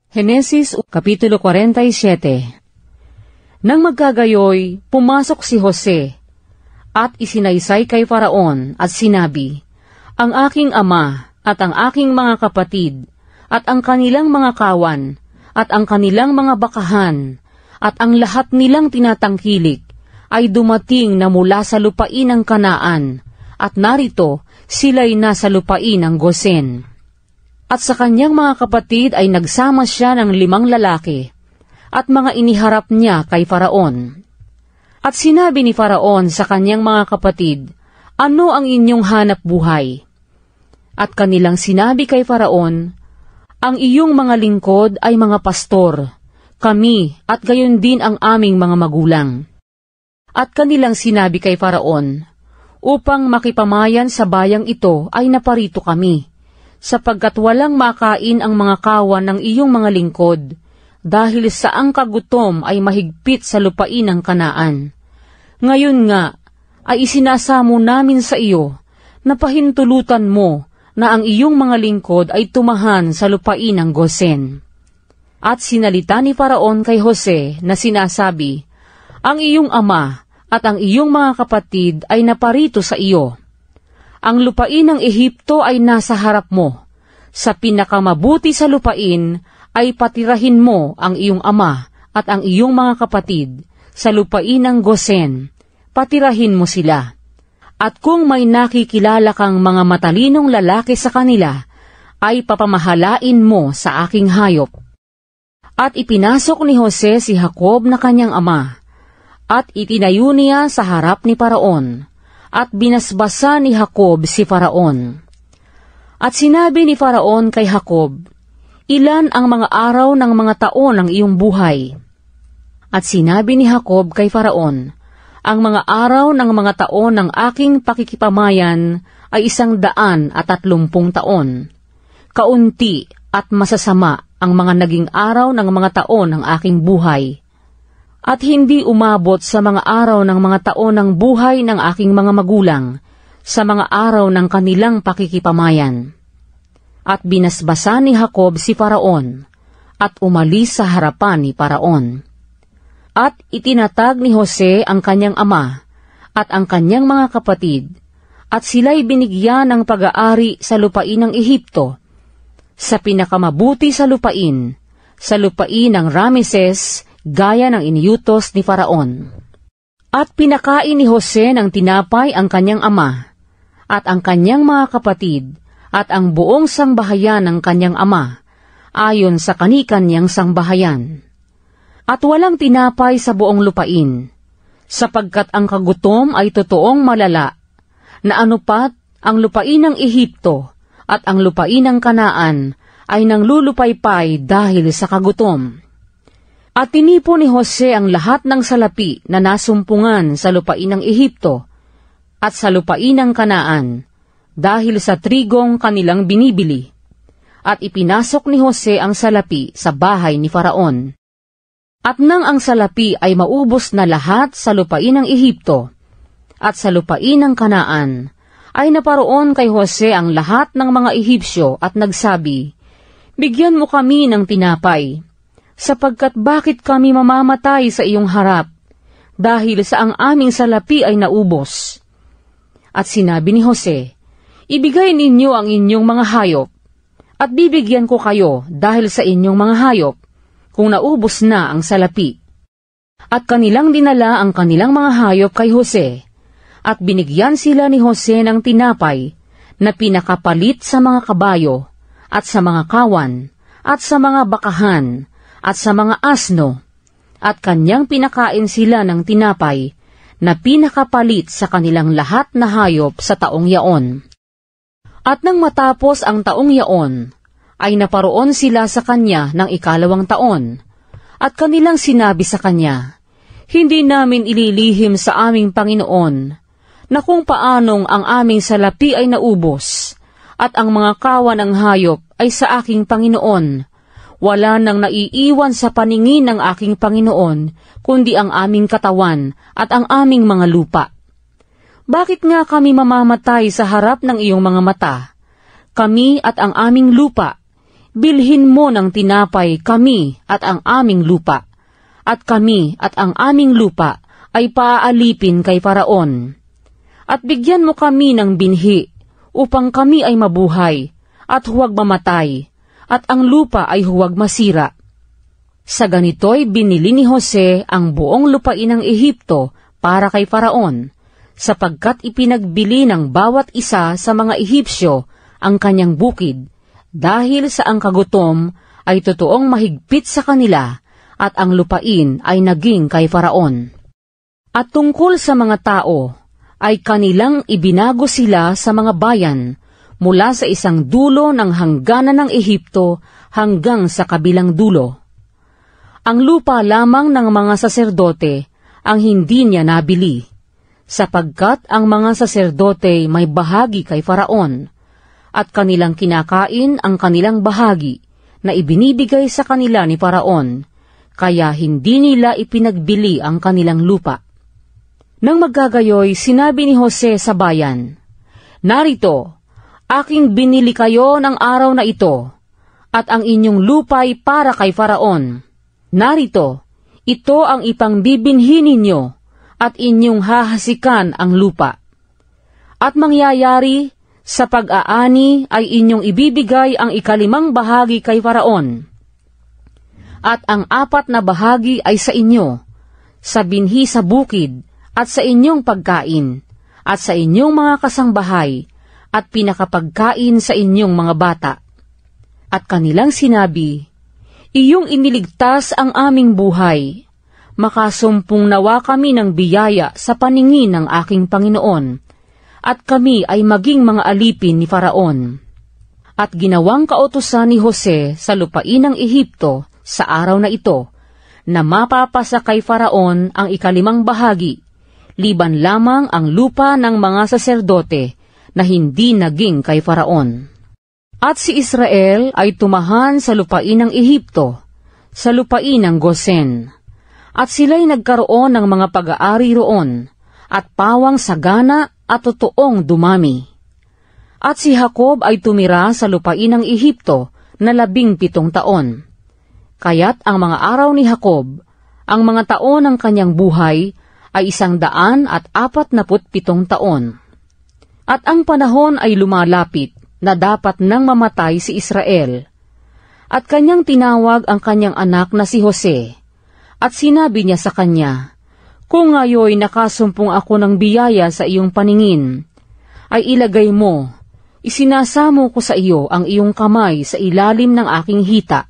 Henesis Kapitulo 47. Nang magkagayoy, pumasok si Jose, at isinaysay kay Faraon, at sinabi, "Ang aking ama, at ang aking mga kapatid, at ang kanilang mga kawan, at ang kanilang mga bakahan, at ang lahat nilang tinatangkilik, ay dumating na mula sa lupain ng Kanaan, at narito, sila'y nasa lupain ng Gosen." At sa kanyang mga kapatid ay nagsama siya ng 5 lalaki, at mga iniharap niya kay Faraon. At sinabi ni Faraon sa kanyang mga kapatid, "Ano ang inyong hanap buhay?" At kanilang sinabi kay Faraon, "Ang iyong mga lingkod ay mga pastor, kami at gayon din ang aming mga magulang." At kanilang sinabi kay Faraon, "Upang makipamayan sa bayang ito ay naparito kami, sapagkat walang makain ang mga kawan ng iyong mga lingkod, dahil sa ang kagutom ay mahigpit sa lupain ng Kanaan. Ngayon nga, ay isinasamo namin sa iyo, na pahintulutan mo na ang iyong mga lingkod ay tumahan sa lupain ng Gosen." At sinalita ni Faraon kay Jose na sinasabi, "Ang iyong ama at ang iyong mga kapatid ay naparito sa iyo. Ang lupain ng Ehipto ay nasa harap mo. Sa pinakamabuti sa lupain ay patirahin mo ang iyong ama at ang iyong mga kapatid sa lupain ng Gosen. Patirahin mo sila. At kung may nakikilala kang mga matalinong lalaki sa kanila, ay papamahalain mo sa aking hayop." At ipinasok ni Jose si Jacob na kanyang ama, at itinayo niya sa harap ni Faraon, at binasbasa ni Jacob si Faraon. At sinabi ni Faraon kay Jacob, "Ilan ang mga araw ng mga taon ng iyong buhay?" At sinabi ni Jacob kay Faraon, "Ang mga araw ng mga taon ng aking pakikipamayan ay 130 taon. Kaunti at masasama ang mga naging araw ng mga taon ng aking buhay. At hindi umabot sa mga araw ng mga taon ng buhay ng aking mga magulang, sa mga araw ng kanilang pakikipamayan." At binasbasa ni Jacob si Faraon, at umalis sa harapan ni Faraon. At itinatag ni Jose ang kanyang ama, at ang kanyang mga kapatid, at sila'y binigyan ng pag-aari sa lupain ng Ehipto, sa pinakamabuti sa lupain ng Rameses, gaya ng iniutos ni Faraon. At pinakain ni Jose ng tinapay ang kanyang ama, at ang kanyang mga kapatid, at ang buong sangbahayan ng kanyang ama, ayon sa kani-kanyang sangbahayan. At walang tinapay sa buong lupain, sapagkat ang kagutom ay totoong malala, na anupat ang lupain ng Ehipto, at ang lupain ng Kanaan ay nanglulupaypay dahil sa kagutom. At tinipon ni Jose ang lahat ng salapi na nasumpungan sa lupain ng Ehipto at sa lupain ng Kanaan, dahil sa trigong kanilang binibili. At ipinasok ni Jose ang salapi sa bahay ni Faraon. At nang ang salapi ay maubos na lahat sa lupain ng Ehipto at sa lupain ng Kanaan, ay naparoon kay Jose ang lahat ng mga Ehipsyo at nagsabi, "Bigyan mo kami ng tinapay, sapagkat bakit kami mamamatay sa iyong harap, dahil sa ang aming salapi ay naubos?" At sinabi ni Jose, "Ibigay ninyo ang inyong mga hayop, at bibigyan ko kayo dahil sa inyong mga hayop, kung naubos na ang salapi." At kanilang dinala ang kanilang mga hayop kay Jose, at binigyan sila ni Jose ng tinapay na pinakapalit sa mga kabayo, at sa mga kawan, at sa mga bakahan, at sa mga asno, at kanyang pinakain sila ng tinapay na pinakapalit sa kanilang lahat na hayop sa taong yaon. At nang matapos ang taong yaon, ay naparoon sila sa kanya ng 2 taon, at kanilang sinabi sa kanya, "Hindi namin ililihim sa aming Panginoon, na kung paanong ang aming salapi ay naubos, at ang mga kawan ng hayop ay sa aking Panginoon. Wala nang naiiwan sa paningin ng aking Panginoon, kundi ang aming katawan at ang aming mga lupa. Bakit nga kami mamamatay sa harap ng iyong mga mata? Kami at ang aming lupa, bilhin mo ng tinapay kami at ang aming lupa, at kami at ang aming lupa ay paaalipin kay Faraon. At bigyan mo kami ng binhi, upang kami ay mabuhay, at huwag mamatay, at ang lupa ay huwag masira. Sa ganito'y binili ni Jose ang buong lupain ng Ehipto para kay Faraon, sapagkat ipinagbili ng bawat isa sa mga Ehipsyo ang kanyang bukid, dahil sa ang kagutom ay totoong mahigpit sa kanila, at ang lupain ay naging kay Faraon. At tungkol sa mga tao, ay kanilang ibinago sila sa mga bayan, mula sa isang dulo ng hangganan ng Ehipto hanggang sa kabilang dulo. Ang lupa lamang ng mga saserdote ang hindi niya nabili, sapagkat ang mga saserdote may bahagi kay Faraon, at kanilang kinakain ang kanilang bahagi na ibinibigay sa kanila ni Faraon, kaya hindi nila ipinagbili ang kanilang lupa. Nang magagayoy, sinabi ni Jose sa bayan, "Narito, aking binili kayo ng araw na ito, at ang inyong lupa'y para kay Faraon. Narito, ito ang ipangbibinhi ninyo, at inyong hahasikan ang lupa. At mangyayari, sa pag-aani ay inyong ibibigay ang 5 bahagi kay Faraon, at ang 4 na bahagi ay sa inyo, sa binhi sa bukid, at sa inyong pagkain, at sa inyong mga kasangbahay, at pinakapagkain sa inyong mga bata." At kanilang sinabi, "Iyong iniligtas ang aming buhay. Makasumpong nawa kami ng biyaya sa paningin ng aking Panginoon, at kami ay maging mga alipin ni Faraon." At ginawang kautusan ni Jose sa lupain ng Ehipto sa araw na ito, na mapapasa kay Faraon ang 5 bahagi, liban lamang ang lupa ng mga saserdote na hindi naging kay Faraon. At si Israel ay tumahan sa lupain ng Ehipto, sa lupain ng Gosen, at sila'y nagkaroon ng mga pag-aari roon, at pawang sagana at totoong dumami. At si Jacob ay tumira sa lupain ng Ehipto na 17 taon. Kaya't ang mga araw ni Jacob, ang mga taon ng kanyang buhay, ay 147 taon. At ang panahon ay lumalapit na dapat nang mamatay si Israel. At kanyang tinawag ang kanyang anak na si Jose, at sinabi niya sa kanya, "Kung ngayoy nakasumpong ako ng biyaya sa iyong paningin, ay ilagay mo, isinasamo ko sa iyo ang iyong kamay sa ilalim ng aking hita,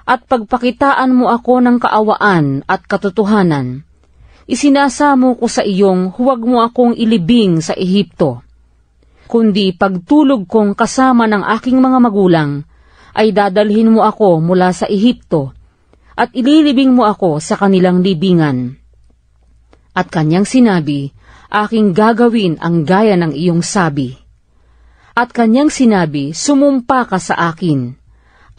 at pagpakitaan mo ako ng kaawaan at katotohanan. Isinasamo ko sa iyong huwag mo akong ilibing sa Ehipto, kundi pagtulog kong kasama ng aking mga magulang, ay dadalhin mo ako mula sa Ehipto, at ililibing mo ako sa kanilang libingan." At kanyang sinabi, "Aking gagawin ang gaya ng iyong sabi." At kanyang sinabi, "Sumumpa ka sa akin."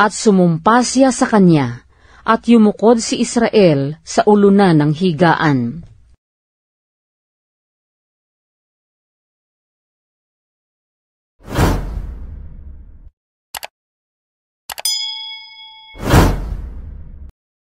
At sumumpa siya sa kanya, at yumukod si Israel sa ulunan ng higaan.